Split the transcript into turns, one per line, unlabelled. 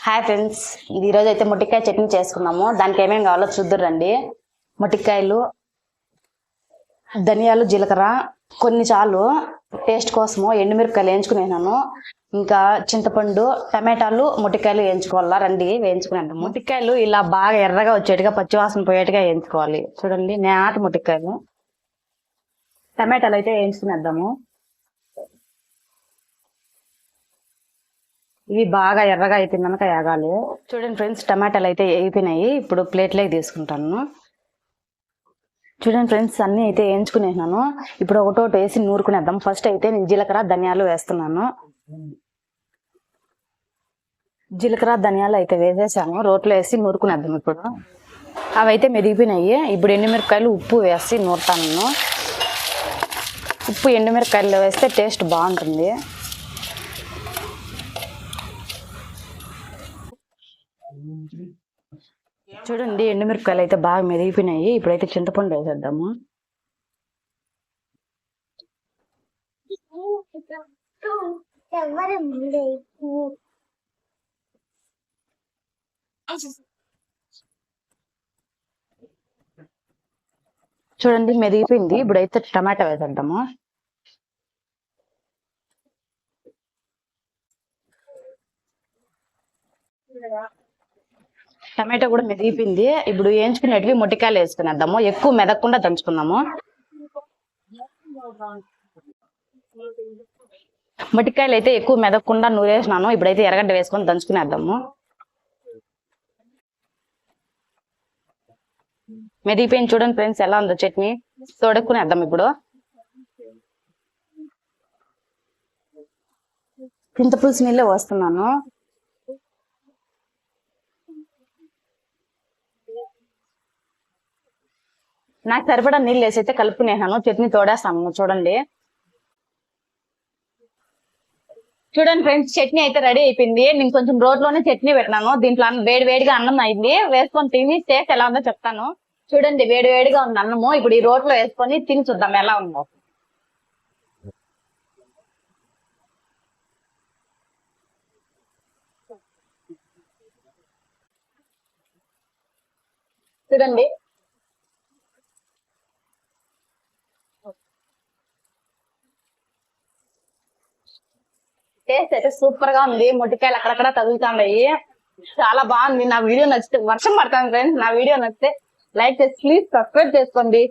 Hi friends, ఇది ఈరోజు అయితే మొట్టికాయ చట్నీ చేసుకున్నాము. దానికి ఏమేమి కావాలో చూద్దరు రండి. మొట్టికాయలు, ధనియాలు, జీలకర్ర కొన్ని చాలు టేస్ట్ కోసము. ఎండుమిరపకాయలు వేయించుకునేనాను, ఇంకా చింతపండు, టమాటాలు, మొట్టికాయలు వేయించుకోవాలా. రండి వేయించుకునేద్దాం. మొట్టికాయలు ఇలా బాగా ఎర్రగా వచ్చేట్టుగా, పచ్చివాసన పోయేట్టుగా వేయించుకోవాలి. చూడండి, నేత మొట్టికాయలు. టమాటాలు అయితే వేయించుకునేద్దాము. ఇవి బాగా ఎర్రగా అయిపోయిందనక వేగాలి. చూడండి ఫ్రెండ్స్, టమాటాలు అయితే వేగిపోయినాయి. ఇప్పుడు ప్లేట్లోకి తీసుకుంటాను. చూడండి ఫ్రెండ్స్, అన్నీ అయితే వేయించుకునేసినాను. ఇప్పుడు ఒకటోటి వేసి నూరుకునేద్దాం. ఫస్ట్ అయితే నేను జీలకర్ర, ధనియాలు వేస్తున్నాను. జీలకర్ర, ధనియాలు అయితే వేసేసాను. రోట్లో వేసి నూరుకునేద్దాం. ఇప్పుడు అవి అయితే మెరిగిపోయినాయి. ఇప్పుడు ఎండుమిరపకాయలు, ఉప్పు వేసి నూరుతాను. ఉప్పు ఎండుమిరపకాయలు వేస్తే టేస్ట్ బాగుంటుంది. చూడండి, ఎండుమిరపకాయలు అయితే బాగా మెరిగిపోయినాయి. ఇప్పుడైతే చింతపండు వేసేద్దాము. చూడండి, మెరిగిపోయింది. ఇప్పుడైతే టమాటా వేసేద్దాము. టమాటా కూడా మెదిగిపోయింది. ఇప్పుడు వేయించుకునేటివి మొట్టికాయలు వేసుకునేద్దాము. ఎక్కువ మెదకుండా దంచుకున్నాము. మొట్టికాయలు అయితే ఎక్కువ మెదకుండా నూరేసినాను. ఇప్పుడైతే ఎర్రగడ్డ వేసుకొని దంచుకునేద్దాము. మెదిగిపోయింది. చూడండి ఫ్రెండ్స్, ఎలా ఉందో చట్నీ. తోడుకునేద్దాం. ఇప్పుడు చింతపులుసు నీళ్ళే వస్తున్నాను. నాకు సరిపడా నీళ్ళు వేసి అయితే కలుపుకునేసాను. చట్నీ తోడేస్తాను. చూడండి చూడండి ఫ్రెండ్స్, చట్నీ అయితే రెడీ అయిపోయింది. నేను కొంచెం రోట్లోనే చట్నీ పెట్టినాను. దీంట్లో వేడి వేడిగా అన్నం అయింది. వేసుకొని తిని టేస్ట్ ఎలా ఉందో చెప్తాను. చూడండి, వేడి వేడిగా ఉంది అన్నము. ఇప్పుడు ఈ రోట్లో వేసుకొని తిని చూద్దాం ఎలా ఉందో. చూడండి, టేస్ట్ అయితే సూపర్ గా ఉంది. మొట్టికాయలు అక్కడక్కడ తగులుతున్నాయి. చాలా బాగుంది. నా వీడియో నచ్చితే, వర్షం పడతాను ఫ్రెండ్స్, నా వీడియో నచ్చితే లైక్ చేసి ప్లీజ్ సబ్స్క్రైబ్ చేసుకోండి.